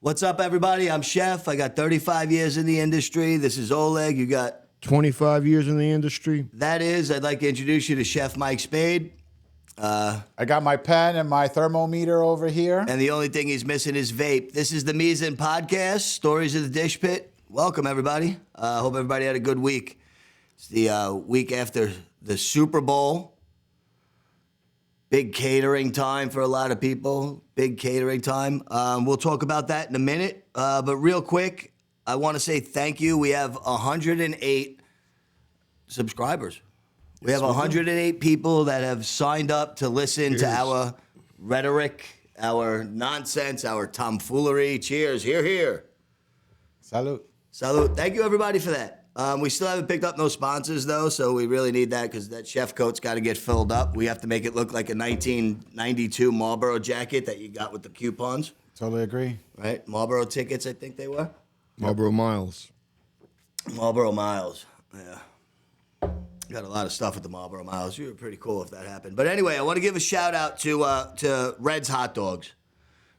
What's up, everybody? I'm Chef. I got 35 years in the industry. This is Oleg. You got 25 years in the industry. that is. I'd like to introduce you to Chef Mike Spade. I got my pen and my thermometer over here. And the only thing he's missing is vape. This is the Mizan Podcast, Stories of the Dish Pit. Welcome, everybody. Hope everybody had a good week. It's the week after the Super Bowl. Big catering time for a lot of people. Big catering time. We'll talk about that in a minute. But real quick, I want to say thank you. We have 108 subscribers. We have 108 people that have signed up to listen to our rhetoric, our nonsense, our tomfoolery. Cheers. Hear, hear. Salud. Salute. Thank you, everybody, for that. We still haven't picked up no sponsors, though, so we really need that because that chef coat's got to get filled up. We have to make it look like a 1992 Marlboro jacket that you got with the coupons. Totally agree. Right? Marlboro tickets, I think they were. Marlboro Miles. Marlboro Miles. Yeah. Got a lot of stuff with the Marlboro Miles. You were pretty cool if that happened. But anyway, I want to give a shout out to Red's Hot Dogs.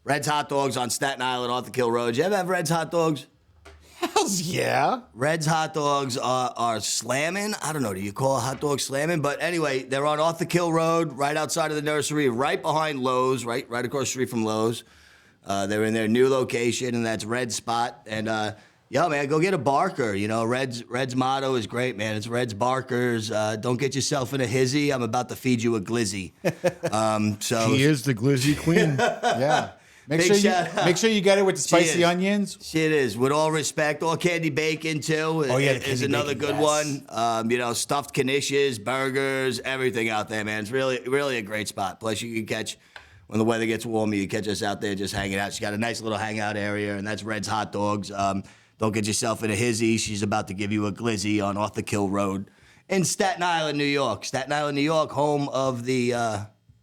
Red's Hot Dogs on Staten Island, off the Kill Road. You ever have Red's Hot Dogs? Hells yeah. Red's Hot Dogs are slamming. I don't know, do you call a hot dog slamming? But anyway, they're on Off the Kill Road, right outside of the nursery, right behind Lowe's, right across the street from Lowe's. They're in their new location, and that's Red's Spot. And yo, man, go get a Barker. You know, Red's motto is great, man. It's Red's Barkers. Don't get yourself in a hizzy. I'm about to feed you a glizzy. So She is the glizzy queen. Yeah. Make Big sure you get it with the spicy is. onions. Shit is. With all respect, all candy bacon too. Oh, yeah, is candy another bacon, good yes. one. You know, stuffed knishes, burgers, everything out there, man. It's really a great spot. Plus, you can catch when the weather gets warmer. You catch us out there just hanging out. She's got a nice little hangout area, and that's Red's Hot Dogs. Don't get yourself in a hizzy. She's about to give you a glizzy on Off the Kill Road in Staten Island, New York. Staten Island, New York, home of the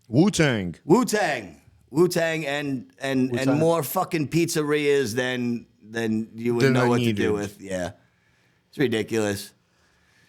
Wu-Tang. Wu-Tang and more fucking pizzerias than you would Than know I what to needed. do with. Yeah. It's ridiculous.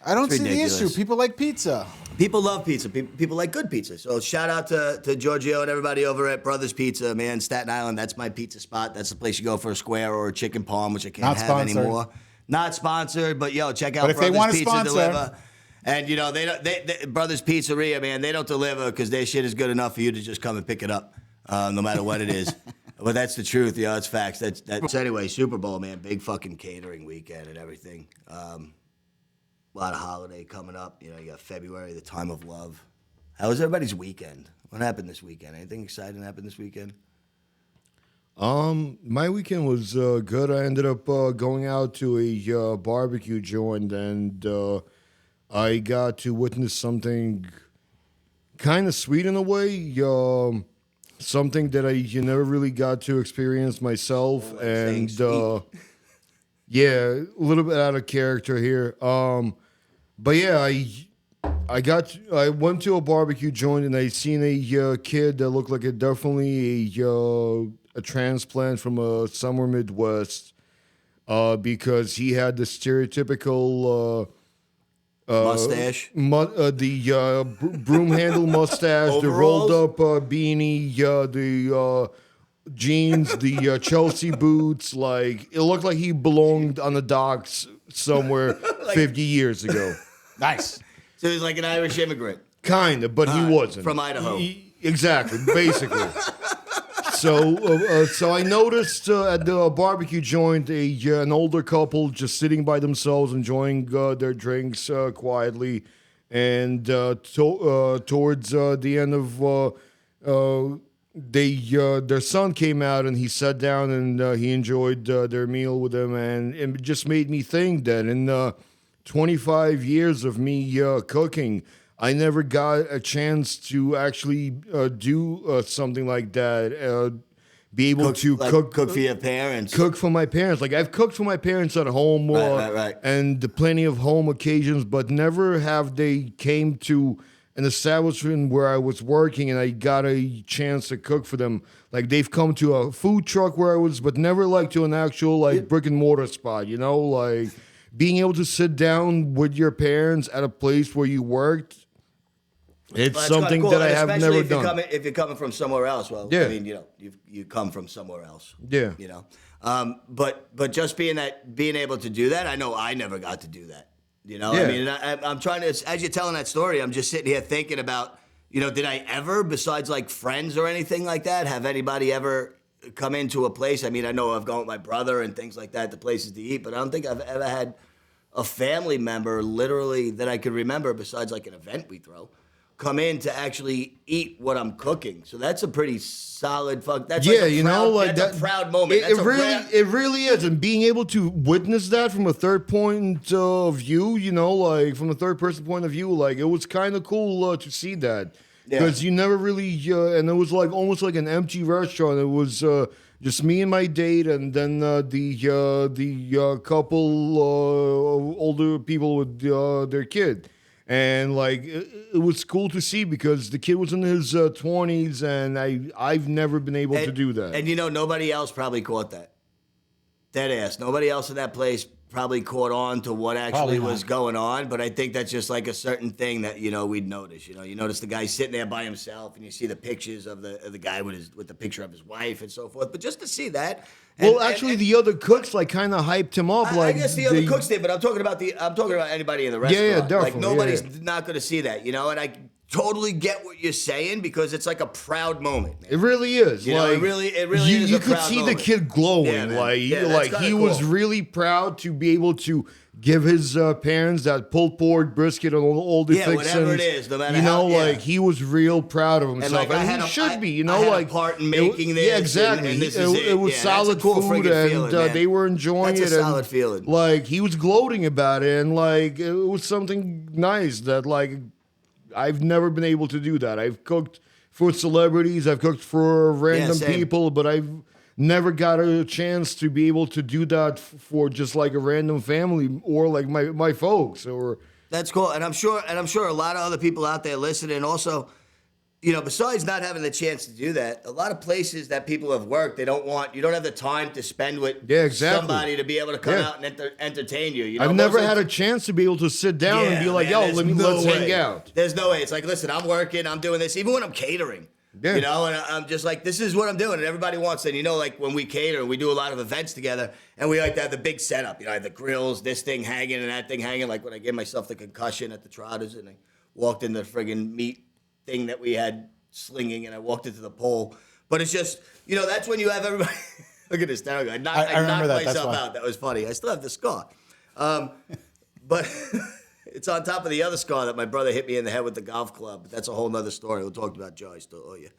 I don't It's see ridiculous. the issue. People like pizza. People love pizza. People like good pizza. So shout out to Giorgio and everybody over at Brothers Pizza, man. Staten Island, that's my pizza spot. That's the place you go for a square or a chicken parm, which I can't Not have sponsored. anymore. Not sponsored, but yo, check out But if they Brothers want to Pizza sponsor- Deliver. And you know, they Brothers Pizzeria, man, they don't deliver because their shit is good enough for you to just come and pick it up, no matter what it is. But that's the truth, yo. It's facts. That's anyway. Super Bowl, man, big fucking catering weekend and everything. A lot of holiday coming up. You know, you got February, the time of love. How was everybody's weekend? What happened this weekend? Anything exciting happened this weekend? My weekend was good. I ended up going out to a barbecue joint, and I got to witness something kind of sweet in a way. Something that you never really got to experience myself, and yeah, a little bit out of character here. But yeah, I went to a barbecue joint and I seen a kid that looked like definitely a transplant from a somewhere Midwest, because he had the stereotypical Mustache. broom handle mustache, the rolled up beanie, the jeans, the Chelsea boots. Like, it looked like he belonged on the docks somewhere 50 years ago. Nice. So he's like an Irish immigrant. Kind of, but he wasn't. From Idaho. Exactly, basically. So I noticed at the barbecue joint an older couple just sitting by themselves enjoying their drinks quietly, and towards the end of their son came out and he sat down and he enjoyed their meal with them, and it just made me think that in 25 years of me cooking, I never got a chance to actually do something like that. Be able to cook for your parents. Cook for my parents. Like, I've cooked for my parents at home, Right. and plenty of home occasions, but never have they came to an establishment where I was working and I got a chance to cook for them. Like, they've come to a food truck where I was, but never like to an actual like brick and mortar spot. You know, like being able to sit down with your parents at a place where you worked It's Well, that's something kinda cool, that I and have especially never done. If you're coming from somewhere else, well, Yeah. I mean, you come from somewhere else. Yeah. But just being able to do that, I know I never got to do that. I Yeah. mean, I'm trying to, as you're telling that story, I'm just sitting here thinking about, did I ever, besides like friends or anything like that, have anybody ever come into a place? I mean, I know I've gone with my brother and things like that to places to eat, but I don't think I've ever had a family member literally that I could remember besides like an event we throw come in to actually eat what I'm cooking. So that's a pretty solid fuck. That's Yeah, like a proud, that's a proud moment. That's it really is, and being able to witness that from a third point of view, like from a third person point of view, like it was kind of cool to see that because you never really, and it was like almost like an empty restaurant. It was just me and my date, and then the couple older people with their kid. And like it was cool to see because the kid was in his 20s, and I've never been able to do that. And nobody else probably caught that. Dead ass. Nobody else in that place probably caught on to what actually was going on. But I think that's just like a certain thing that we'd notice. You notice the guy sitting there by himself, and you see the pictures of the guy with the picture of his wife and so forth. But just to see that. The other cooks like kind of hyped him up. I guess the other cooks did, but I'm talking about anybody in the restaurant. Yeah, definitely. Like nobody's not going to see that, and I totally get what you're saying because it's like a proud moment. Man. It really is. It really is. You could see the kid glowing. He was really proud to be able to give his parents that pulled pork brisket and all the fixings. Whatever it is, no matter how. He was real proud of himself, and he should be. I had a part in making this. Yeah, exactly. And this it was solid food, and they were enjoying it. That's a solid feeling. Like he was gloating about it, and like it was something nice that like I've never been able to do that. I've cooked for celebrities, I've cooked for random people, but I've never got a chance to be able to do that for just like a random family or like my folks. Or that's cool, and I'm sure a lot of other people out there listening also. Besides not having the chance to do that, a lot of places that people have worked, you don't have the time to spend with somebody to be able to come out and entertain you. I've never had a chance to be able to sit down and be like, man, let's hang out. There's no way. It's like, listen, I'm working, I'm doing this, even when I'm catering. And I'm just like, this is what I'm doing, and everybody wants it. Like when we cater, we do a lot of events together, and we like to have the big setup. I have the grills, this thing hanging and that thing hanging. Like when I gave myself the concussion at the Trotters, and I walked in the friggin' meat thing that we had slinging, and I walked into the pole. But it's just, that's when you have everybody. Look at this. There I go. I knocked myself out. That was funny. I still have the scar. But it's on top of the other scar that my brother hit me in the head with the golf club. But that's a whole nother story. We'll talk about Joe. I still owe you.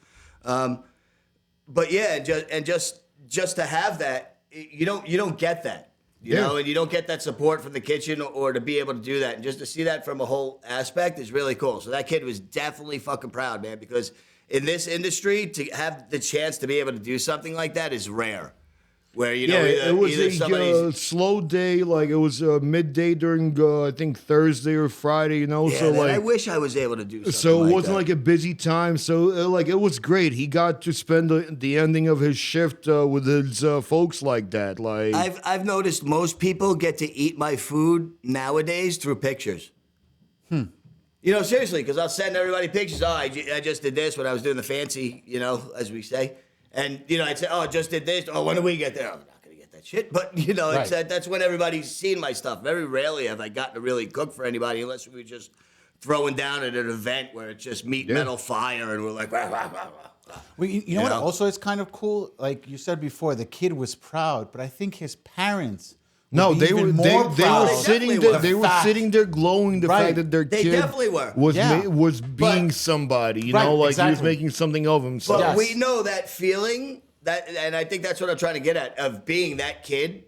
But yeah, just to have that, you don't get that. You know, and you don't get that support from the kitchen or to be able to do that. And just to see that from a whole aspect is really cool. So that kid was definitely fucking proud, man, because in this industry, to have the chance to be able to do something like that is rare. Where, it was a slow day, like it was midday during, I think, Thursday or Friday, Yeah, so man, like I wish I was able to do something so it like wasn't that. like a busy time, so it was great. He got to spend the ending of his shift with his folks like that. Like I've noticed most people get to eat my food nowadays through pictures. Seriously, because I'll send everybody pictures. Oh, I just did this when I was doing the fancy, as we say. And, I'd say, oh, I just did this. Oh, when do we get there? I'm not going to get that shit. But, it's that's when everybody's seen my stuff. Very rarely have I gotten to really cook for anybody unless we were just throwing down at an event where it's just meat, metal, fire, and we're like, rah, rah, rah, rah. Well, you know what? Also, it's kind of cool. Like you said before, the kid was proud, but I think his parents. they were sitting there. They were fact. sitting there glowing the fact that their They kid definitely were. was being somebody. He was making something of himself. But we know that feeling, and I think that's what I'm trying to get at, of being that kid.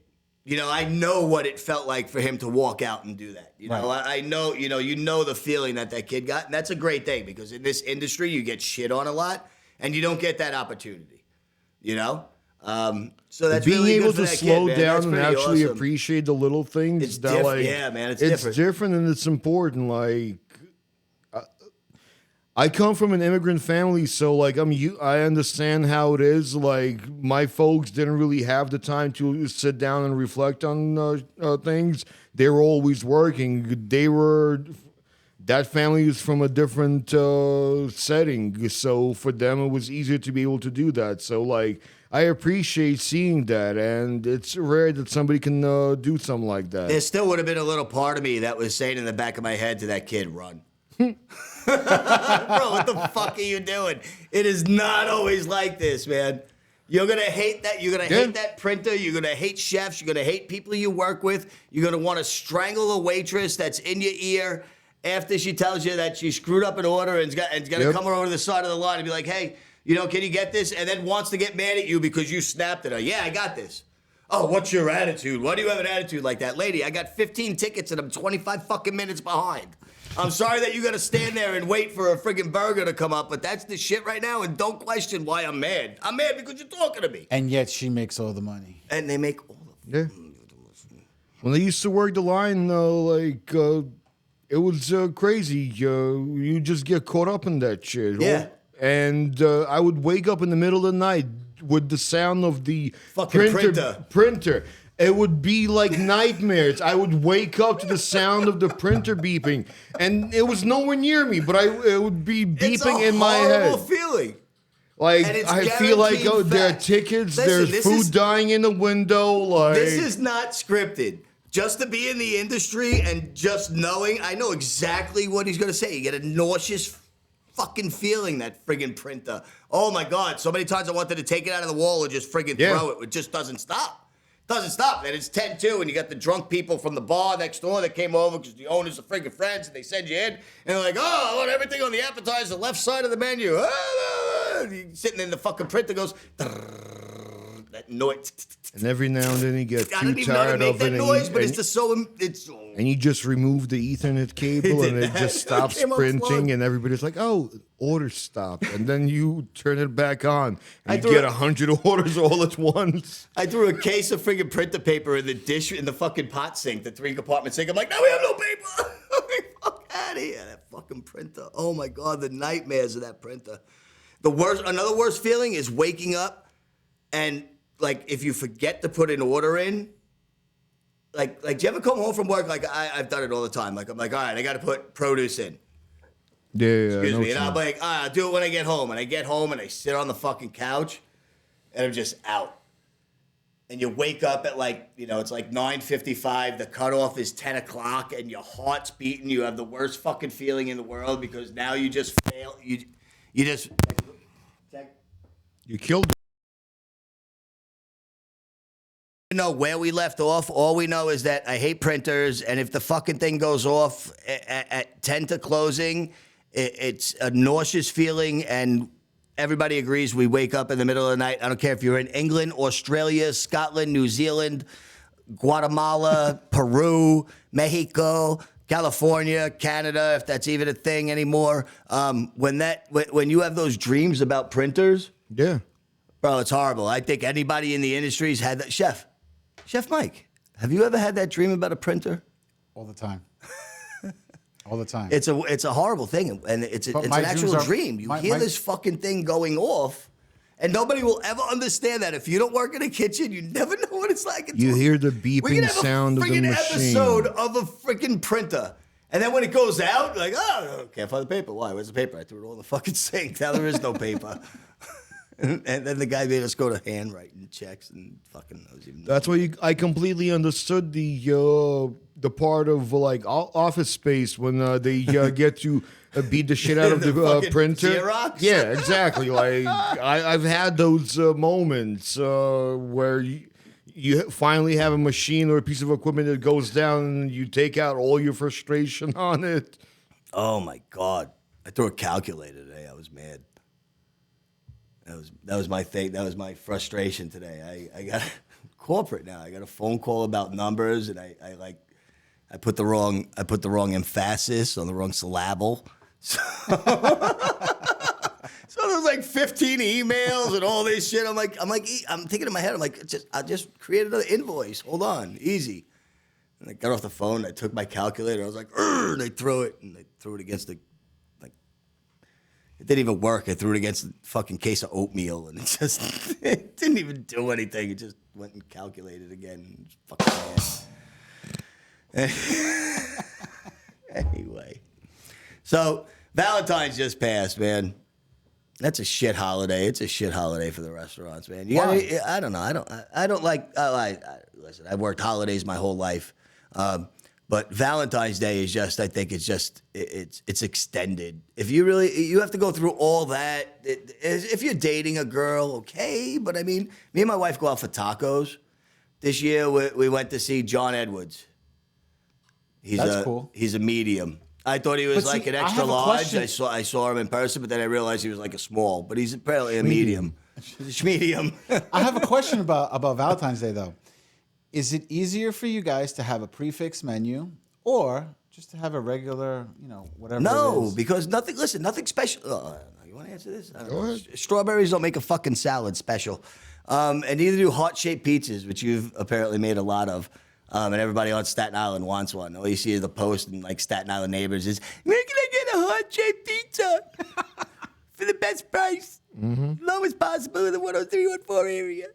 I know what it felt like for him to walk out and do that. I know, the feeling that kid got, and that's a great thing because in this industry you get shit on a lot, and you don't get that opportunity. So that's being really able good for to that slow kid, man. down That's and pretty actually awesome. appreciate the little things. It's different. Yeah, man, it's different. And it's important. Like, I come from an immigrant family, so like I understand how it is. Like, my folks didn't really have the time to sit down and reflect on things. They were always working. They that family is from a different setting, so for them it was easier to be able to do that. So like, I appreciate seeing that, and it's rare that somebody can do something like that. There still would have been a little part of me that was saying in the back of my head to that kid, run. Bro, what the fuck are you doing? It is not always like this, man. You're going to hate that. You're going to hate that printer. You're going to hate chefs. You're going to hate people you work with. You're going to want to strangle a waitress that's in your ear after she tells you that she screwed up an order and is going to come over to the side of the line and be like, hey, can you get this? And then wants to get mad at you because you snapped at her. Yeah, I got this. Oh, what's your attitude? Why do you have an attitude like that? Lady, I got 15 tickets and I'm 25 fucking minutes behind. I'm sorry that you got to stand there and wait for a friggin' burger to come up, but that's the shit right now, and don't question why I'm mad. I'm mad because you're talking to me. And yet she makes all the money. And they make all the... Yeah. When they used to work the line, it was crazy. You just get caught up in that shit. Yeah. And I would wake up in the middle of the night with the sound of the fucking printer. It would be like nightmares. I would wake up to the sound of the printer beeping, and it was nowhere near me, but it would be beeping in my head. It's a horrible feeling. Like, I feel like there are tickets, there's food dying in the window. Like, this is not scripted. Just to be in the industry and just knowing, I know exactly what he's going to say. You get a nauseous fucking feeling, that friggin' printer. Oh my God, so many times I wanted to take it out of the wall or just friggin' throw it. It just doesn't stop. Doesn't stop. And it's 10-2, and you got the drunk people from the bar next door that came over because the owners are friggin' friends, and they send you in, and they're like, oh, I want everything on the appetizer, left side of the menu. You're sitting in the fucking printer goes, that noise. And every now and then you get I too don't even know how to tired make of that it. noise, but it's just so... And you just remove the Ethernet cable, and it just stops printing, and everybody's like, oh, order stopped. And then you turn it back on, and you get 100 orders all at once. I threw a case of friggin' printer paper in the dish, in the fucking pot sink, the 3-compartment sink. I'm like, now we have no paper. Fuck out of here, that fucking printer. Oh my God, the nightmares of that printer. Another worst feeling is waking up and, like, if you forget to put an order in, like, do you ever come home from work? Like, I've done it all the time. Like, I'm like, all right, I got to put produce in. Yeah. Excuse me. And I'm like, all right, I'll do it when I get home. And I get home and I sit on the fucking couch and I'm just out. And you wake up at it's like 9:55. The cutoff is 10 o'clock and your heart's beating. You have the worst fucking feeling in the world because now you just fail. You just... You killed know where we left off. All we know is that I hate printers, and if the fucking thing goes off at 10 to closing, it's a nauseous feeling, and everybody agrees we wake up in the middle of the night. I don't care if you're in England, Australia, Scotland, New Zealand, Guatemala, Peru, Mexico, California, Canada, if that's even a thing anymore. When you have those dreams about printers, Yeah. bro, it's horrible. I think anybody in the industry's had that. Chef Mike, have you ever had that dream about a printer? All the time. All the time. It's a horrible thing, and it's an actual dream. You hear this fucking thing going off, and nobody will ever understand that. If you don't work in a kitchen, you never know what it's like. You hear the beeping sound of the machine. Episode of a freaking printer. And then when it goes out, like, oh, can't find the paper. Why? Where's the paper? I threw it all in the fucking sink. Now there is no paper. And then the guy made us go to handwriting checks and fucking knows even. That's why I completely understood the part of like Office Space when they get to beat the shit out of the printer. Xerox? Yeah, exactly. Like I've had those moments where you finally have a machine or a piece of equipment that goes down and you take out all your frustration on it. Oh my God. I threw a calculator today. I was mad. That was my thing. That was my frustration today. I got corporate now. I got a phone call about numbers, and I put the wrong emphasis on the wrong syllable. So, so there's like 15 emails and all this shit. I'm thinking in my head, I'll just create another invoice. Hold on, easy. And I got off the phone. I took my calculator. I was like, and I threw it, and I threw it against the. It didn't even work. I threw it against the fucking case of oatmeal, and it didn't even do anything. It just went and calculated again. Fucking ass. Anyway, So Valentine's just passed, man. That's a shit holiday. It's a shit holiday for the restaurants, man. Why? I don't know. I don't like. Listen, I've worked holidays my whole life, but Valentine's Day is just. I think it's extended. If you have to go through all that. If you're dating a girl, okay. But I mean, me and my wife go out for tacos. This year we went to see John Edwards. That's cool. He's a medium. I thought he was But like see, an I extra have a large. question. I saw him in person, but then I realized he was like a small. But he's apparently a medium. He's a medium. I have a question about Valentine's Day though. Is it easier for you guys to have a prefix menu or just to have a regular, whatever? It No, is? because nothing. Listen, nothing special. You want to answer this? I don't Go know. ahead. Strawberries don't make a fucking salad special, and neither do heart-shaped pizzas, which you've apparently made a lot of. And everybody on Staten Island wants one. All you see is the post and like Staten Island neighbors is, where can I get a heart-shaped pizza for the best price? Lowest possible in the 10314 area.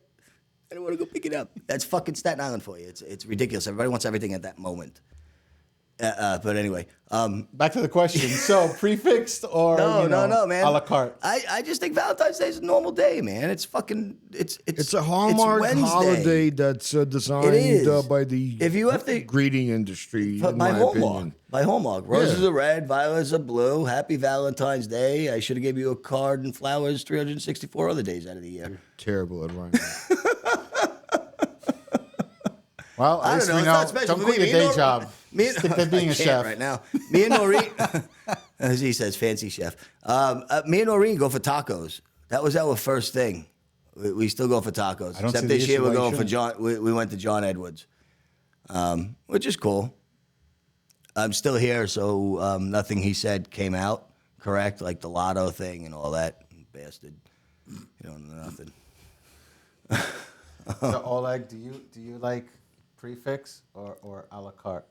I don't want to go pick it up. That's fucking Staten Island for you. It's ridiculous. Everybody wants everything at that moment. But anyway, Back to the question. So prefixed or no, man. a la carte? I just think Valentine's Day is a normal day, man. It's fucking It's a Hallmark Wednesday. holiday that's designed is. by the If you have to- greeting industry, in By my Hallmark. opinion. By Hallmark. Roses Yeah. are red, violets are blue. Happy Valentine's Day. I should have gave you a card and flowers 364 other days out of the year. Terrible advice. Well, at I least don't know. we It's know. not special Don't for quit me. your Me day and job. Stick to being I a can't chef. right now. Me and Noreen, as he says, fancy chef. Me and Noreen go for tacos. That was our first thing. We still go for tacos. I don't Except see the this year issue we're why you going for shouldn't. John. We went to John Edwards, which is cool. I'm still here, so nothing he said came out correct, like the lotto thing and all that. Bastard, you don't know nothing. So Oleg, do you like prefix or a la carte?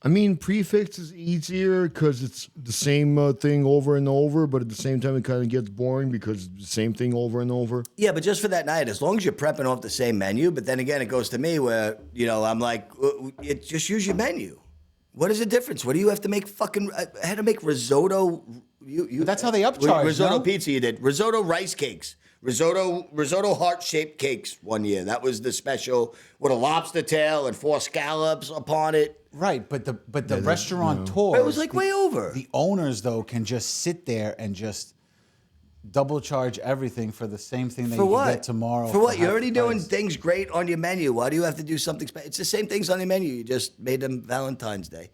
I mean, prefix is easier because it's the same thing over and over, but at the same time, it kind of gets boring because it's the same thing over and over. Yeah, but just for that night, as long as you're prepping off the same menu. But then again, it goes to me where, I'm like, just use your menu. What is the difference? What do you have to make fucking... I had to make risotto... But that's how they upcharge, Risotto no? pizza you did. Risotto rice cakes. Risotto heart-shaped cakes one year. That was the special with a lobster tail and 4 scallops upon it. Right, but the restaurateurs, But it was like way over. The owners though can just sit there and just double charge everything for the same thing that For you what? can get tomorrow. For what? half You're already the doing price. things great on your menu. Why do you have to do something special? It's the same things on the menu. You just made them Valentine's Day.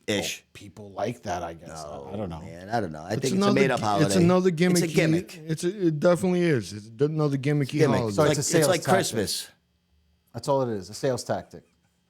Ish. People like that, I guess. I don't know. Man, I don't know. I think it's a made-up holiday. It's another gimmicky. It's a gimmick. It definitely is. It's another gimmicky Gimmick. holiday. So It's it's like, a it's sales like tactic. Christmas. That's all it is, a sales tactic.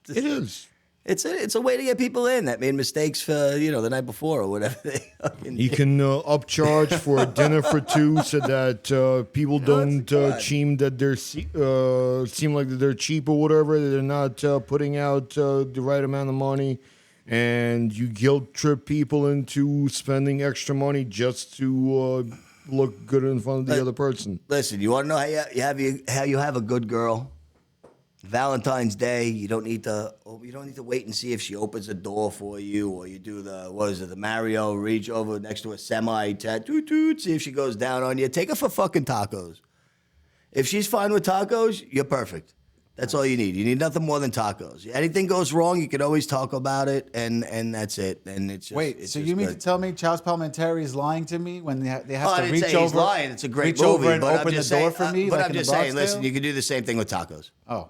It is. It's a way to get people in that made mistakes for the night before or whatever they fucking You did. can upcharge for a dinner for two, so that people don't seem that seem like that they're cheap or whatever. That they're not putting out the right amount of money, and you guilt trip people into spending extra money just to look good in front of the other person. Listen, you want to know how you have a good girl? Valentine's Day, you don't need to wait and see if she opens the door for you, or you do the Mario reach over next to a semi, see if she goes down on you. Take her for fucking tacos. If she's fine with tacos, you're perfect. That's all you need. You need nothing more than tacos. Anything goes wrong, you can always talk about it, and that's it. And it's just, Wait, it's so just you mean good. to tell me Charles Palminteri is lying to me when they have Oh, I to didn't reach say over? he's lying. It's a great reach movie, over and but I'm open the just door saying, for me. But like I'm in just the saying, Bronx listen, Tale? you can do the same thing with tacos. Oh,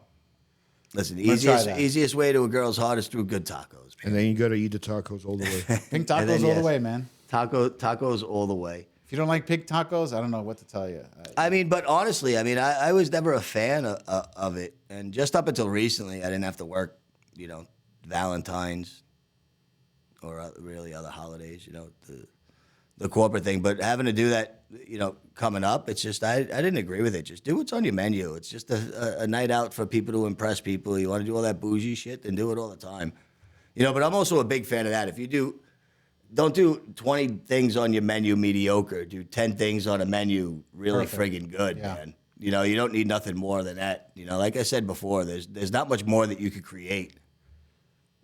Listen, the Let's try easiest that. easiest way to a girl's heart is through good tacos. And then you got to eat the tacos all the way. pink And tacos then, all yes. the way, man. Tacos all the way. If you don't like pink tacos, I don't know what to tell you. I mean, but honestly, I was never a fan of it, and just up until recently, I didn't have to work, Valentine's or really other holidays, the corporate thing. But having to do that, coming up, it's just I didn't agree with it. Just do what's on your menu. It's just a night out for people to impress people. You want to do all that bougie shit, then do it all the time. But I'm also a big fan of that. If you don't do 20 things on your menu mediocre. Do 10 things on a menu really friggin' good, Yeah. man. You don't need nothing more than that. Like I said before, there's not much more that you could create.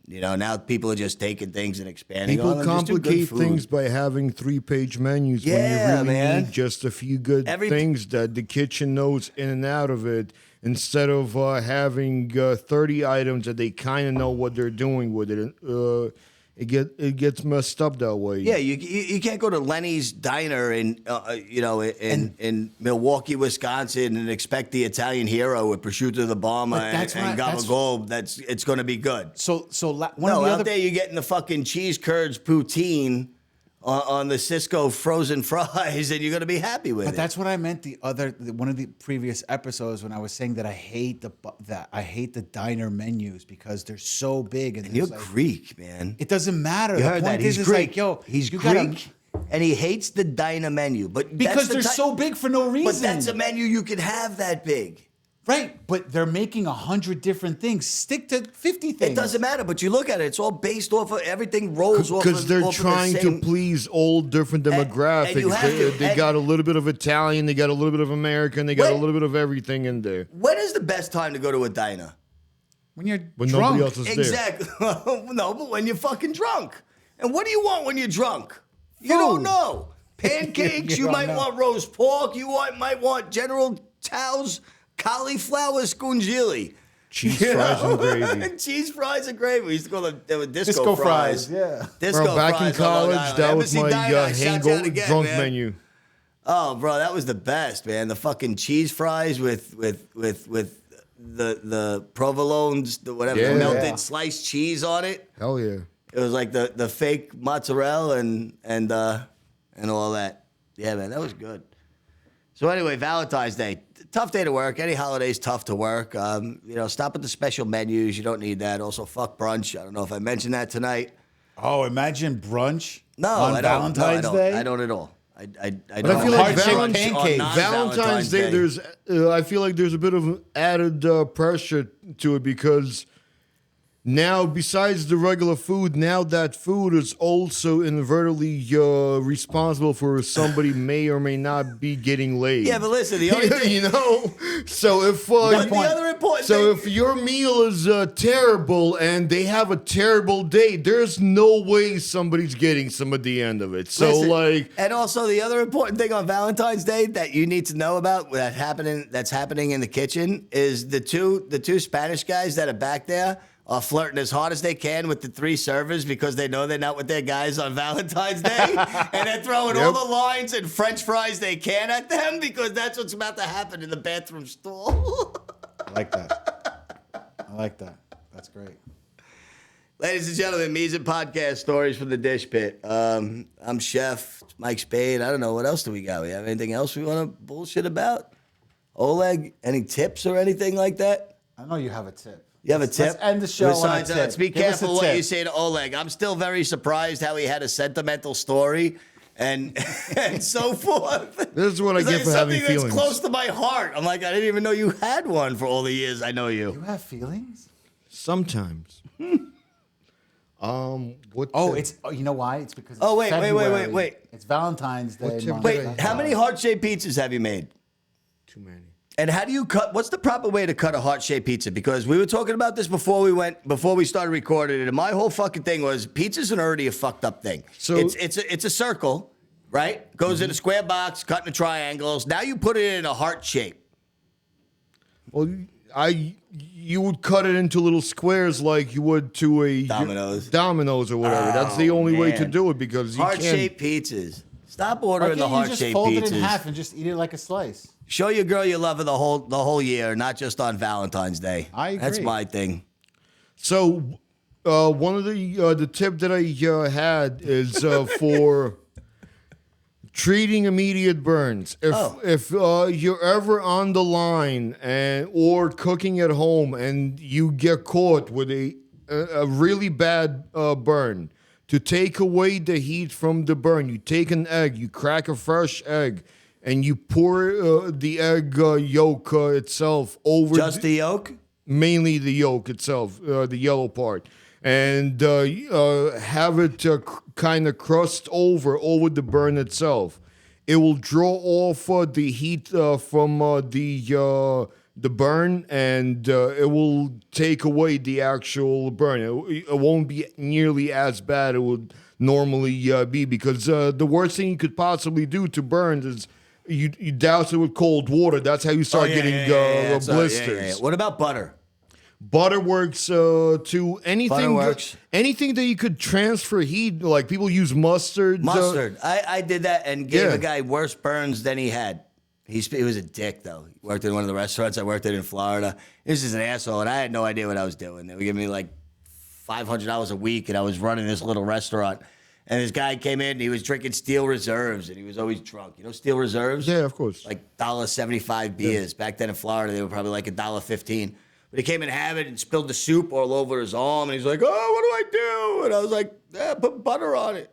You know, now people are just taking things and expanding People on them. Just do good complicate food. things by having 3-page menus when Yeah, you really man. need just a few good things that the kitchen knows in and out of it, instead of having 30 items that they kind of know what they're doing with it. It gets messed up that way. Yeah, you can't go to Lenny's Diner in in Milwaukee, Wisconsin, and expect the Italian hero with prosciutto the Bomber and gabagool. It's going to be good. So one of the Out other there you're getting the fucking cheese curds poutine on the Cisco frozen fries, and you're going to be happy with But it. that's what I meant one of the previous episodes when I was saying that I hate the diner menus because they're so big and You're like, Greek, man. it doesn't matter. You The heard point that? He's is, Greek. it's like, yo, He's you Greek, and he hates the diner menu. But because they're so big for no reason. But that's a menu you could have that big. Right, but they're making 100 different things. Stick to 50 things. It doesn't matter, but you look at it; it's all based off of everything rolls off. Because they're off trying of the same, to please all different demographics. and you have They got a little bit of Italian, they got a little bit of American, they got a When- little bit of everything in there. When is the best time to go to a diner? When you're When drunk. nobody else is there. Exactly. No, but when you're fucking drunk. And what do you want when you're drunk? You don't know. Pancakes. You you don't might know. want roast pork. Might want General Tao's cauliflower scungili. Cheese fries and gravy. Cheese fries and gravy. We used to call them they were Disco fries, yeah. Disco Bro, back fries in on Long college, Island. that was Embassy my Diner, shouts out hangover again, drunk man. menu. Oh, bro, that was the best, man. The fucking cheese fries with the provolones, the melted Yeah. sliced cheese on it. Hell yeah. It was like the fake mozzarella and all that. Yeah, man, that was good. So anyway, Valentine's Day, tough day to work. Any holiday's tough to work. Stop at the special menus. You don't need that. Also, fuck brunch. I don't know if I mentioned that tonight. Oh, imagine brunch No, on I don't. Valentine's no, I don't. Day. I don't at all. I But don't I feel like Heart-shaped brunch on pancakes. Valentine's Day, I feel like there's a bit of added pressure to it because now, besides the regular food, now that food is also inadvertently responsible for somebody may or may not be getting laid. Yeah, but listen, the only thing, So if but the other important so thing, if your meal is terrible and they have a terrible day, there's no way somebody's getting some at the end of it. So listen, and also the other important thing on Valentine's Day that you need to know about that's happening in the kitchen is the two Spanish guys that are back there are flirting as hard as they can with the three servers because they know they're not with their guys on Valentine's Day. And they're throwing all the lines and French fries they can at them because that's what's about to happen in the bathroom stall. I like that. That's great. Ladies and gentlemen, Meeson Podcast Stories from the Dish Pit. I'm Chef Mike Spade. I don't know. What else do we got? We have anything else we want to bullshit about? Oleg, any tips or anything like that? I know you have a tip. You have a tip? Let's end the show Besides, on a tip. let's be Give us a careful what tip. you say to Oleg. I'm still very surprised how he had a sentimental story and and so forth. This is what I It's get like for having something that's feelings. close to my heart. I'm like, I didn't even know you had one for all the years I know you. You have feelings? Sometimes. What? You know why? It's because it's Oh, wait. February. It's Valentine's Day. What tip month. did I Wait, how many heart-shaped pizzas have you made? Too many. And how do you cut? What's the proper way to cut a heart-shaped pizza? Because we were talking about this before we started recording it, and my whole fucking thing was pizzas are already a fucked up thing. So- it's a circle, right? Goes in a square box, cut into triangles. Now you put it in a heart shape. Well, you would cut it into little squares like you would to a Domino's or whatever. That's the only way to man. do it because you can't. Heart-shaped pizzas. Stop Why ordering can't the you just heart-shaped fold pizzas. it in half and just eat it like a slice? Show your girl you love her the whole year, not just on Valentine's Day. I agree. That's my thing. So, one of the tip that I had is for treating immediate burns. If you're ever on the line or cooking at home and you get caught with a really bad burn, to take away the heat from the burn, you take an egg, you crack a fresh egg, and you pour the egg yolk itself over. Just the yolk? Mainly the yolk itself, the yellow part, and have it kind of crust over the burn itself. It will draw off the heat from the the burn, and it will take away the actual burn. It won't be nearly as bad it would normally be, because the worst thing you could possibly do to burns is you douse it with cold water. That's how you start getting blisters. What about butter? Butter works to anything. Butter works. Anything that you could transfer heat. Like people use mustard. Mustard. I did that and gave a guy worse burns than he had. He was a dick, though. He worked in one of the restaurants I worked in Florida. He was just an asshole, and I had no idea what I was doing. They were giving me like $500 a week, and I was running this little restaurant. And this guy came in, and he was drinking Steel Reserves, and he was always drunk. You know Steel Reserves? Yeah, of course. Like $1.75 beers. Yeah. Back then in Florida, they were probably like $1.15. But he came in habit and spilled the soup all over his arm, and he's like, "Oh, what do I do?" And I was like, "Put butter on it."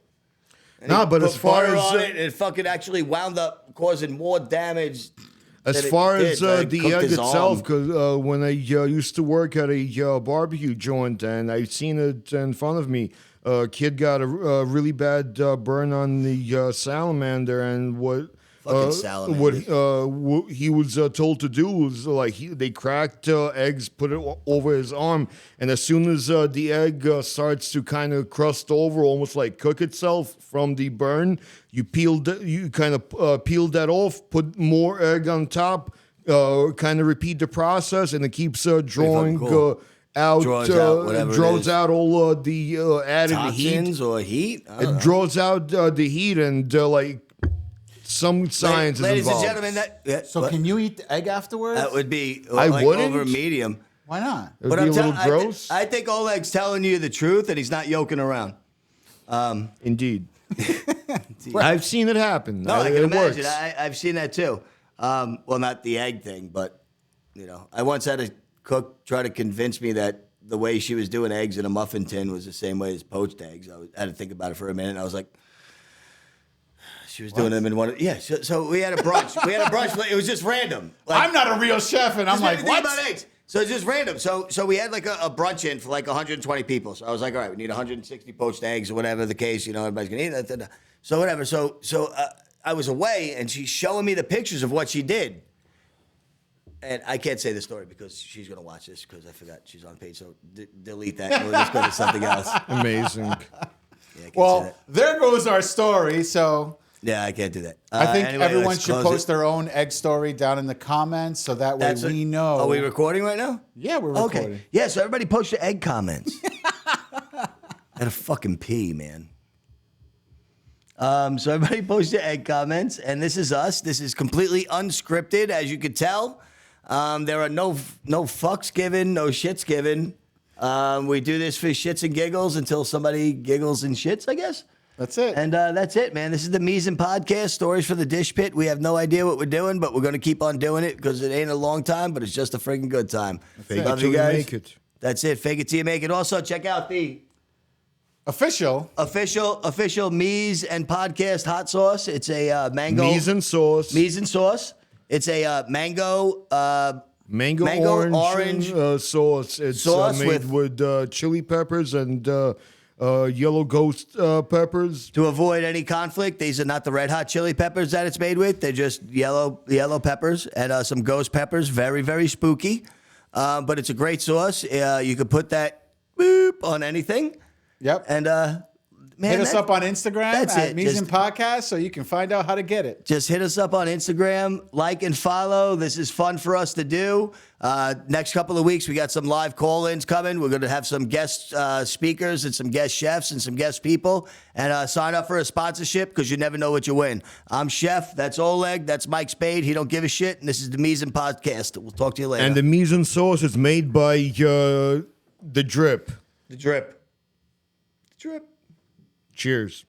No, but as far as on it fucking actually wound up causing more damage. As far as the egg itself, because when I used to work at a barbecue joint, and I've seen it in front of me, a kid got a really bad burn on the salamander, and what he was told to do was they cracked eggs, put it over his arm, and as soon as the egg starts to kind of crust over, almost like cook itself from the burn, you kind of peel that off, put more egg on top, kind of repeat the process, and it keeps drawing. Draws out all the added toxins heat or heat. It draws out the heat, and some science is ladies involved. and gentlemen. So can you eat the egg afterwards? That would be wouldn't. over medium. Why not? It would be a little gross. I think Oleg's telling you the truth, and he's not joking around. Indeed. I've seen it happen. No, I can imagine. Works. I've seen that too. Well, not the egg thing, but I once had a cook try to convince me that the way she was doing eggs in a muffin tin was the same way as poached eggs. I had to think about it for a minute, and I was like, she was doing them in one. So we had a brunch. It was just random. I'm not a real chef, and I'm like, what? About eggs. So it's just random. So we had like a brunch in for like 120 people. So I was like, all right, we need 160 poached eggs or whatever the case. Everybody's gonna eat that. So whatever. So I was away, and she's showing me the pictures of what she did. And I can't say the story because she's going to watch this because I forgot she's on page. So delete that. We'll just go to something else. Amazing. Well, there goes our story. So yeah, I can't do that. I think anyway, everyone should post their own egg story down in the comments so that way we know. Are we recording right now? Yeah, we're recording. Okay. Yeah, so everybody post your egg comments. I had a fucking pee, man. So everybody post your egg comments, and this is us. This is completely unscripted, as you could tell. There are no fucks given, no shits given. We do this for shits and giggles until somebody giggles and shits, I guess. That's it. And that's it, man. This is the Misen Podcast, Stories for the Dish Pit. We have no idea what we're doing, but we're going to keep on doing it because it ain't a long time, but it's just a freaking good time. Love you guys. Make it. That's it. Fake it till you make it. Also, check out the official Mise and Podcast hot sauce. It's a mango. Mise and sauce. It's a mango orange sauce. It's made with chili peppers and yellow ghost peppers. To avoid any conflict, these are not the red hot chili peppers that it's made with. They're just yellow peppers and some ghost peppers. Very, very spooky. But it's a great sauce. You could put that on anything. Yep. And man, hit us up on Instagram at Misen Podcast so you can find out how to get it. Just hit us up on Instagram, like and follow. This is fun for us to do. Next couple of weeks, we got some live call-ins coming. We're going to have some guest speakers and some guest chefs and some guest people. And sign up for a sponsorship because you never know what you win. I'm Chef. That's Oleg. That's Mike Spade. He don't give a shit. And this is the Misen Podcast. We'll talk to you later. And the Misen sauce is made by the Drip. The Drip. Drip. Cheers.